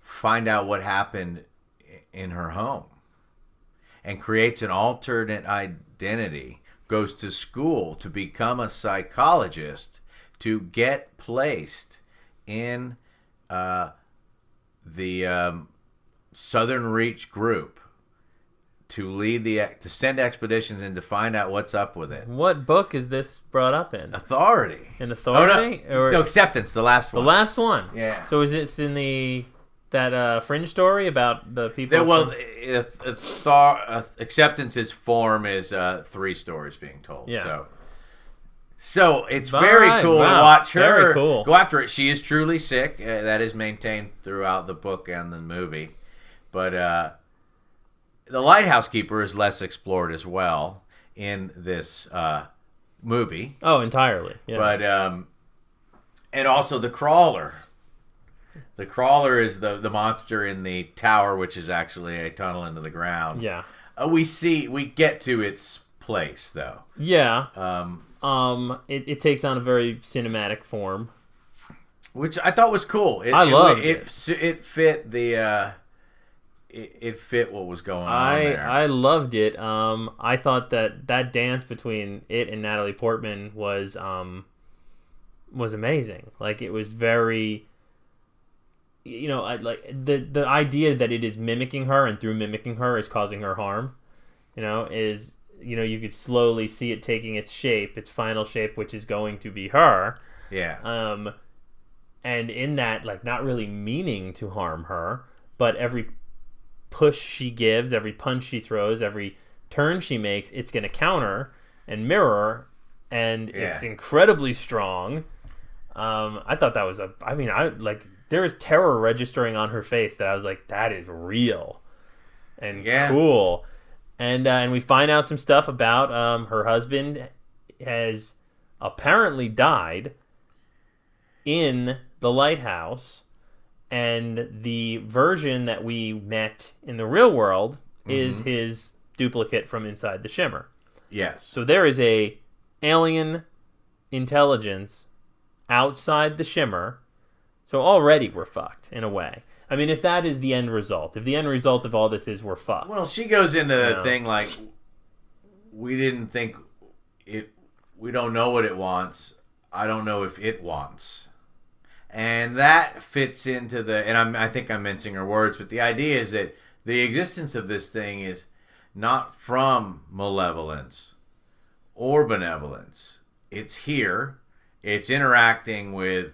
find out what happened in her home, and creates an alternate identity, goes to school to become a psychologist, to get placed in the Southern Reach group, to send expeditions and to find out what's up with it. What book is this brought up in? Authority. In Authority? Oh, no, Acceptance, the last The one. last one. Yeah. So is it in that Fringe story about the people? Well, Acceptance's form is 3 stories being told. Yeah. So it's All very right, cool wow, to watch her very cool. go after it. She is truly sick. That is maintained throughout the book and the movie. But the lighthouse keeper is less explored as well in this movie. Oh, entirely. Yeah. But and also the crawler. The crawler is the monster in the tower, which is actually a tunnel into the ground. yeah. We get to its place though. Yeah. It takes on a very cinematic form. Which I thought was cool. I loved it. It fit the it fit what was going on there. I loved it. I thought that dance between it and Natalie Portman was amazing. Like, it was very, I like the idea that it is mimicking her, and through mimicking her is causing her harm. You could slowly see it taking its shape, its final shape, which is going to be her. Yeah. And in that, like, not really meaning to harm her, but every push she gives, every punch she throws, every turn she makes, it's going to counter and mirror, and it's incredibly strong. I thought that was there was terror registering on her face that I was like, that is real and cool. And we find out some stuff about her husband has apparently died in the lighthouse, and the version that we met in the real world is his duplicate from inside the Shimmer. Yes. So there is a alien intelligence outside the Shimmer. So already we're fucked in a way. I mean, if that is the end result, if the end result of all this is we're fucked. Well, she goes into the thing like, we didn't think it. We don't know what it wants. I don't know if it wants. And that fits into and I think I'm mincing her words, but the idea is that the existence of this thing is not from malevolence or benevolence. It's here. It's interacting with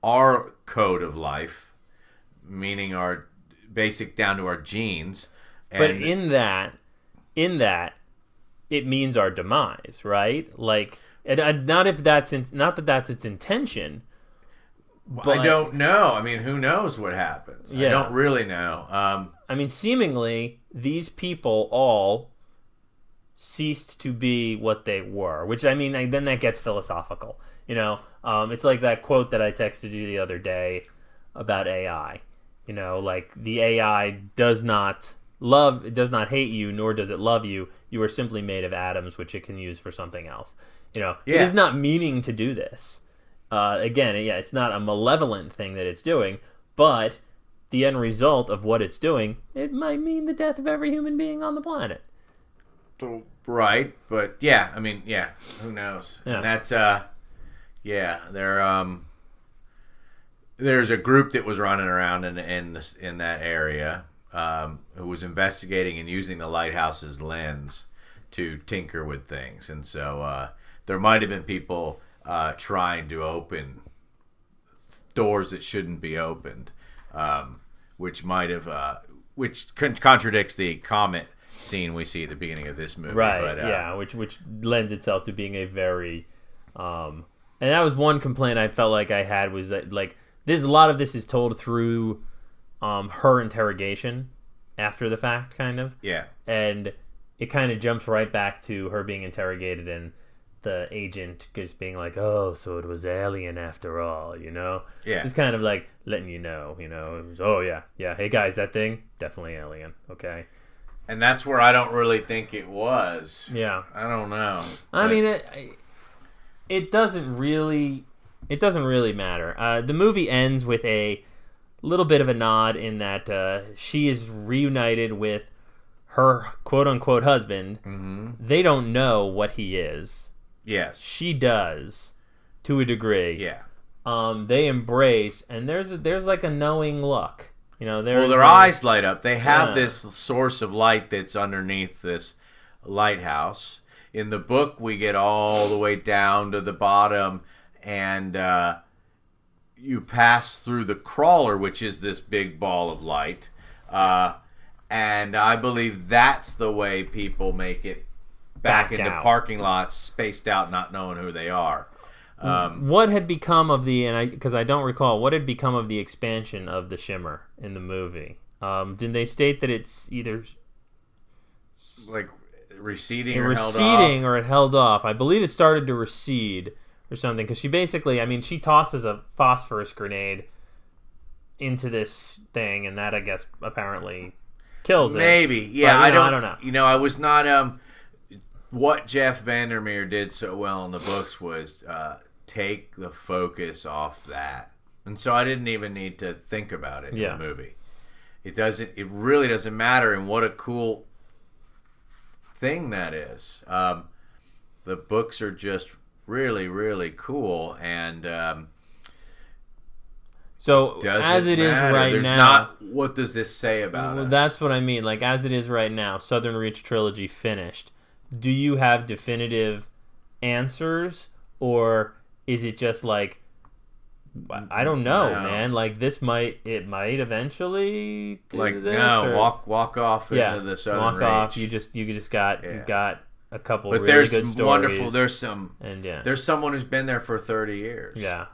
our code of life, meaning our basic down to our genes. But in that, it means our demise, right? Like, not that that's its intention. But, I don't know. I mean, who knows what happens? Yeah. I don't really know. I mean, seemingly, these people all ceased to be what they were, which, I mean, then that gets philosophical. It's like that quote that I texted you the other day about AI. Like, the AI does not love, it does not hate you, nor does it love you. You are simply made of atoms, which it can use for something else. It is not meaning to do this. Again, it's not a malevolent thing that it's doing, but the end result of what it's doing, it might mean the death of every human being on the planet. Right, but who knows? Yeah. And that's there's a group that was running around in that area who was investigating and using the lighthouse's lens to tinker with things, and so there might have been people trying to open doors that shouldn't be opened, which contradicts the comet scene we see at the beginning of this movie, right? But, which lends itself to being a very, and that was one complaint I felt like I had, was that like a lot of this is told through her interrogation after the fact, kind of, and it kind of jumps right back to her being interrogated and the agent just being like, "Oh, so it was alien after all," Just kind of like letting it was, "Oh yeah, hey guys, that thing definitely alien." Okay. And that's where I don't really think it was. Yeah. I don't know. I mean, it doesn't really matter. The movie ends with a little bit of a nod in that she is reunited with her quote-unquote husband. Mm-hmm. They don't know what he is. Yes. She does, to a degree. Yeah. They embrace, and there's like a knowing look. Their eyes light up. They have this source of light that's underneath this lighthouse. In the book, we get all the way down to the bottom, and you pass through the crawler, which is this big ball of light. And I believe that's the way people make it back into parking lots, spaced out, not knowing who they are. What had become of because I don't recall, what had become of the expansion of the shimmer in the movie? Did they state that it's either like receding or held off? Or it held off? I believe it started to recede or something, because she basically, she tosses a phosphorus grenade into this thing, and that, I guess, apparently kills it. Maybe, yeah. But, I don't know. I was not. What Jeff Vandermeer did so well in the books was take the focus off that, and so I didn't even need to think about it in the movie. It really doesn't matter, and what a cool thing that is. The books are just really, really cool, and so as it is right There's now, not what does this say about us? That's what I mean. Like, as it is right now, Southern Reach trilogy finished. Do you have definitive answers, or is it just like, I don't know, man. Like, it might eventually do like this. Walk off into the Southern Reach. Off. You got a couple. But really there's good some stories. wonderful. There's some. And there's someone who's been there for 30 years. Yeah,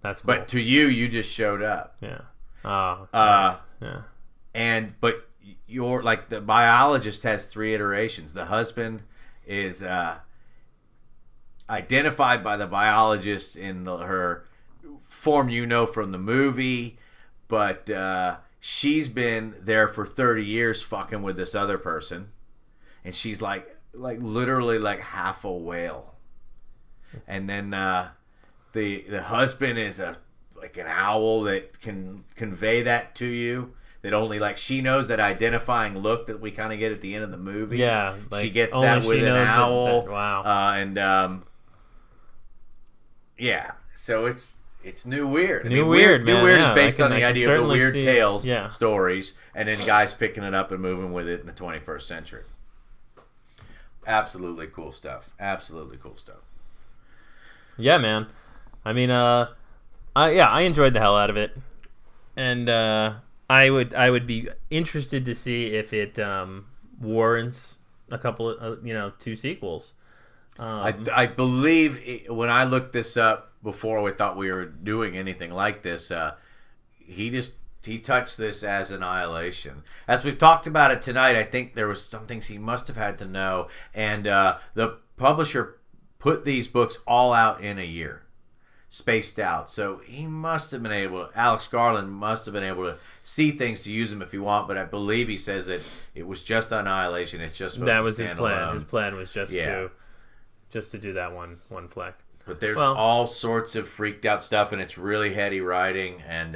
that's cool. But to you just showed up. Yeah. Oh. Nice. Yeah. But you're like, the biologist has 3 iterations. The husband is identified by the biologist in her form from the movie, but she's been there for 30 years fucking with this other person, and she's like literally like half a whale. And then the husband is like an owl that can convey that to you. That only she knows that identifying look that we kind of get at the end of the movie. Yeah, she gets that with an owl. Wow. So it's new weird. New weird, man. New weird is based on the idea of the weird tales stories, and then guys picking it up and moving with it in the 21st century. Absolutely cool stuff. Yeah, man. I enjoyed the hell out of it, and I would be interested to see if it warrants a couple of 2 sequels. I believe when I looked this up before we thought we were doing anything like this, he touched this as Annihilation. As we've talked about it tonight, I think there was some things he must have had to know, and the publisher put these books all out in a year. spaced out. So he must have been able, Alex Garland must have been able to see things to use them if he want, but I believe he says that it was just Annihilation. It's just supposed That to was stand his plan. alone. His plan was just to do that one fleck. But there's all sorts of freaked out stuff, and it's really heady writing, and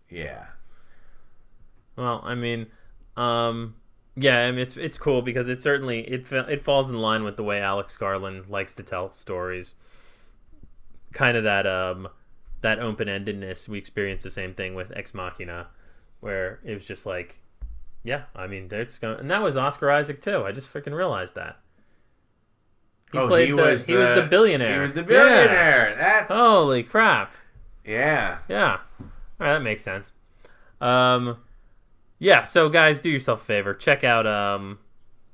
yeah. Well, I mean, it's cool because it certainly it falls in line with the way Alex Garland likes to tell stories. Kind of that open-endedness. We experienced the same thing with Ex Machina, where it was just like, yeah, I mean, and that was Oscar Isaac too. I just freaking realized that. He was the billionaire. He was the billionaire. Yeah. That's holy crap. Yeah. Yeah. All right, that makes sense. Yeah. So guys, do yourself a favor. Check out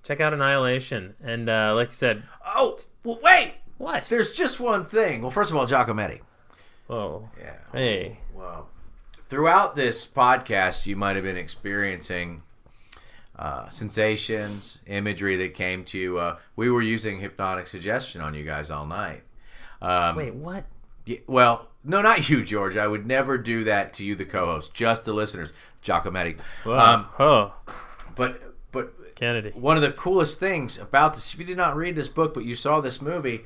Annihilation, and like you said. Oh, well, wait. What? There's just one thing. Well, first of all, Giacometti. Oh. Yeah. Hey. Well, throughout this podcast, you might have been experiencing sensations, imagery that came to you. We were using hypnotic suggestion on you guys all night. Wait, what? Yeah, well, no, not you, George. I would never do that to you, the co-host. Just the listeners, Giacometti. But Kennedy. One of the coolest things about this, if you did not read this book, but you saw this movie,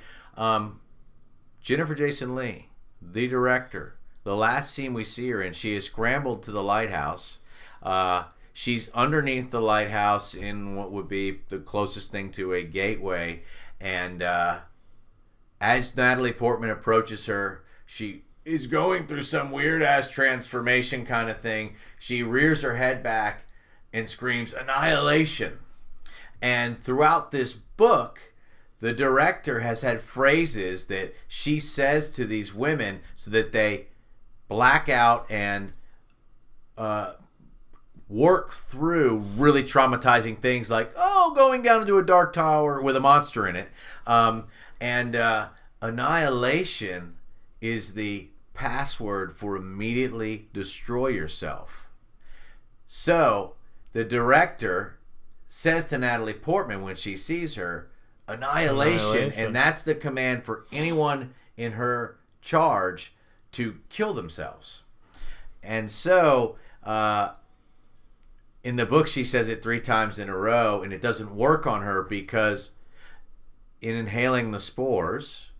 Jennifer Jason Leigh, the director, the last scene we see her in, she is scrambled to the lighthouse. She's underneath the lighthouse in what would be the closest thing to a gateway. And as Natalie Portman approaches her, she is going through some weird-ass transformation kind of thing. She rears her head back and screams, "Annihilation." And throughout this book, the director has had phrases that she says to these women so that they black out and work through really traumatizing things like, going down into a dark tower with a monster in it. Annihilation is the password for immediately destroy yourself. So the director says to Natalie Portman when she sees her, Annihilation, and that's the command for anyone in her charge to kill themselves. And so in the book she says it 3 times in a row, and it doesn't work on her because in inhaling the spores,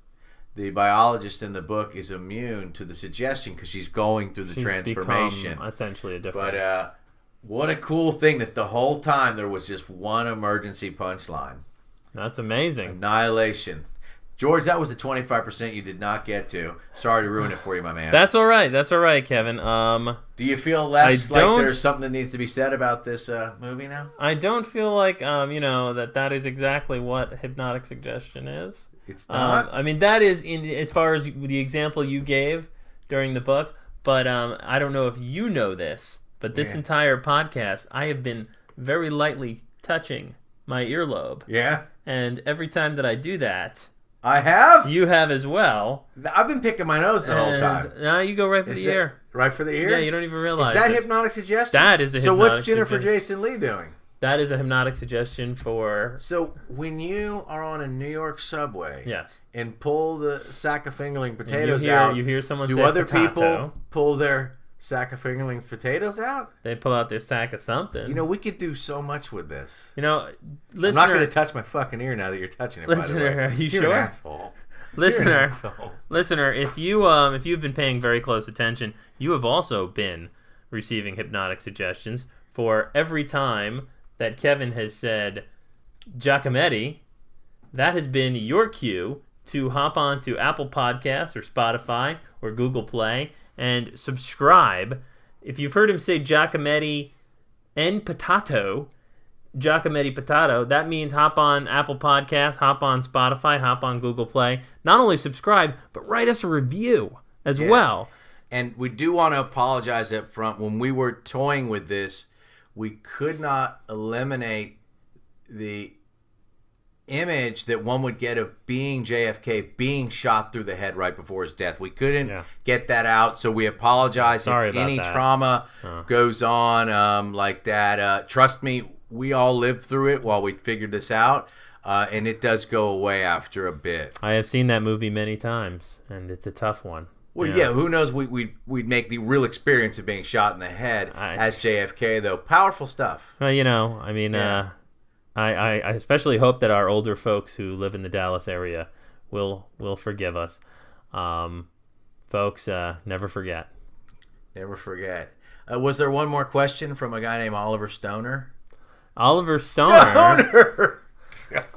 the biologist in the book is immune to the suggestion because she's going through the transformation. Become essentially a different. But what a cool thing that the whole time there was just one emergency punchline. That's amazing. Annihilation. George, that was the 25% you did not get to. Sorry to ruin it for you, my man. That's all right. That's all right, Kevin. Do you feel less like there's something that needs to be said about this movie now? I don't feel like that is exactly what hypnotic suggestion is. It's not. I mean, that is as far as the example you gave during the book. But I don't know if you know this, but this entire podcast, I have been very lightly touching my earlobe. Yeah. And every time that I do that, I have. you have as well. I've been picking my nose the whole time. Now you go right for the ear. Right for the ear? Yeah, you don't even realize. Is that it. hypnotic suggestion? That is a So hypnotic what's Jennifer suggestion. Jason Leigh doing? That is a hypnotic suggestion for. So when you are on a New York subway, Yes. and pull the sack of fingerling And potatoes you out, hear someone do say other potato. people pull their sack of fingerling potatoes out? They pull out their sack of something. You know, we could do so much with this. listener, I'm not going to touch my fucking ear now that you're touching it. Listener, by the way. are you You're sure? an asshole. listener, if you've been paying very close attention, you have also been receiving hypnotic suggestions for every time that Kevin has said Giacometti. That has been your cue to hop on to Apple Podcasts or Spotify or Google Play and subscribe. If you've heard him say Giacometti and potato, Giacometti potato, that means hop on Apple Podcasts, hop on Spotify, hop on Google Play. Not only subscribe, but write us a review as well. And we do want to apologize up front. When we were toying with this, we could not eliminate the image that one would get of being JFK being shot through the head right before his death. We couldn't get that out, so we apologize Sorry if about any that. trauma goes on like that. Trust me, we all lived through it while we figured this out. and it does go away after a bit. I have seen that movie many times, and it's a tough one. Well, yeah, who knows? We'd make the real experience of being shot in the head as JFK, though. Powerful stuff. Well, I mean, Yeah. I especially hope that our older folks who live in the Dallas area will forgive us. Folks, never forget. Never forget. Was there one more question from a guy named Oliver Stoner? Oliver Stoner. Stoner!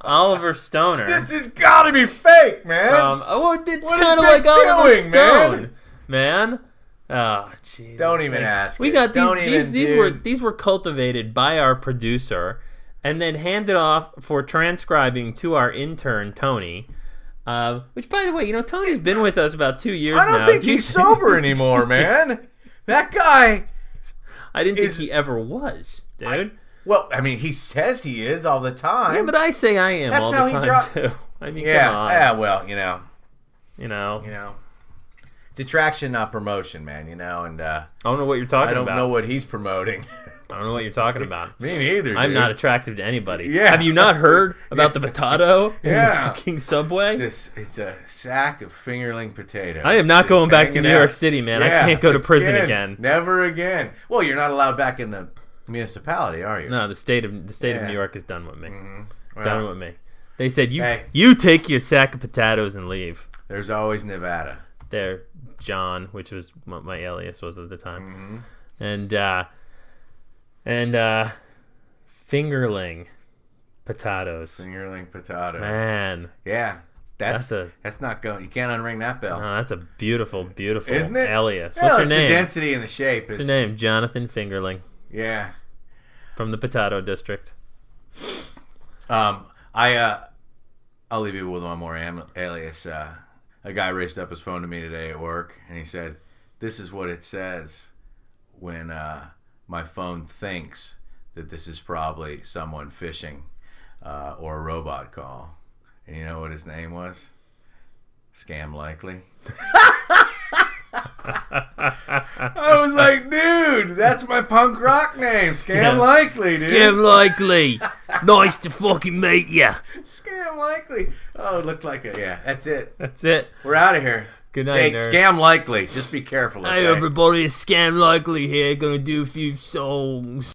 Oliver Stoner. This has got to be fake, man. It's What kind of is like that Oliver doing, Stone, man. Oh, jeez. Don't even ask. We it. got Don't these. even, These were cultivated by our producer, and then handed off for transcribing to our intern Tony. Which, by the way, Tony's been with us about 2 years now. I don't think he's sober anymore, man. That guy. I didn't think he ever was, dude. Well, I mean, he says he is all the time. Yeah, but I say I am That's all how the he time too. I mean, yeah, come on. yeah. Well, it's attraction, not promotion, man. And I don't know what you're talking about. I don't know what he's promoting. I don't know what you're talking about. Me neither. I'm dude. not attractive to anybody. Yeah. Have you not heard about the potato Yeah. in King Subway? It's a sack of fingerling potatoes. I am not Just going back to hanging New York out. City, man. Yeah, I can't go to prison again. Never again. Well, you're not allowed back in the municipality, are you? No, the state of Yeah. New York is done with me. Well, Done with me. They said Hey. you take your sack of potatoes and leave. There's always Nevada. There, John, which was what my alias was at the time, and fingerling potatoes. Fingerling potatoes. Man, Yeah. That's That's not going. You can't unring that bell. no, that's a beautiful, beautiful Isn't it? alias. Yeah, What's your like name? The density and the shape. What's your name? Jonathan Fingerling Yeah. from the Potato District. I'll leave you with one more alias. A guy raised up his phone to me today at work, and he said, "This is what it says when my phone thinks that this is probably someone phishing or a robot call." And you know what his name was? Scam Likely. I was like, dude, that's my punk rock name. Scam Likely, dude. Scam Likely. Nice to fucking meet ya. Scam Likely. Oh, it looked like a, yeah, that's it. That's it. We're out of here. Good night, Hey, nerd. Scam Likely. Just be careful, okay? Hey, everybody, it's Scam Likely here. Gonna do a few songs.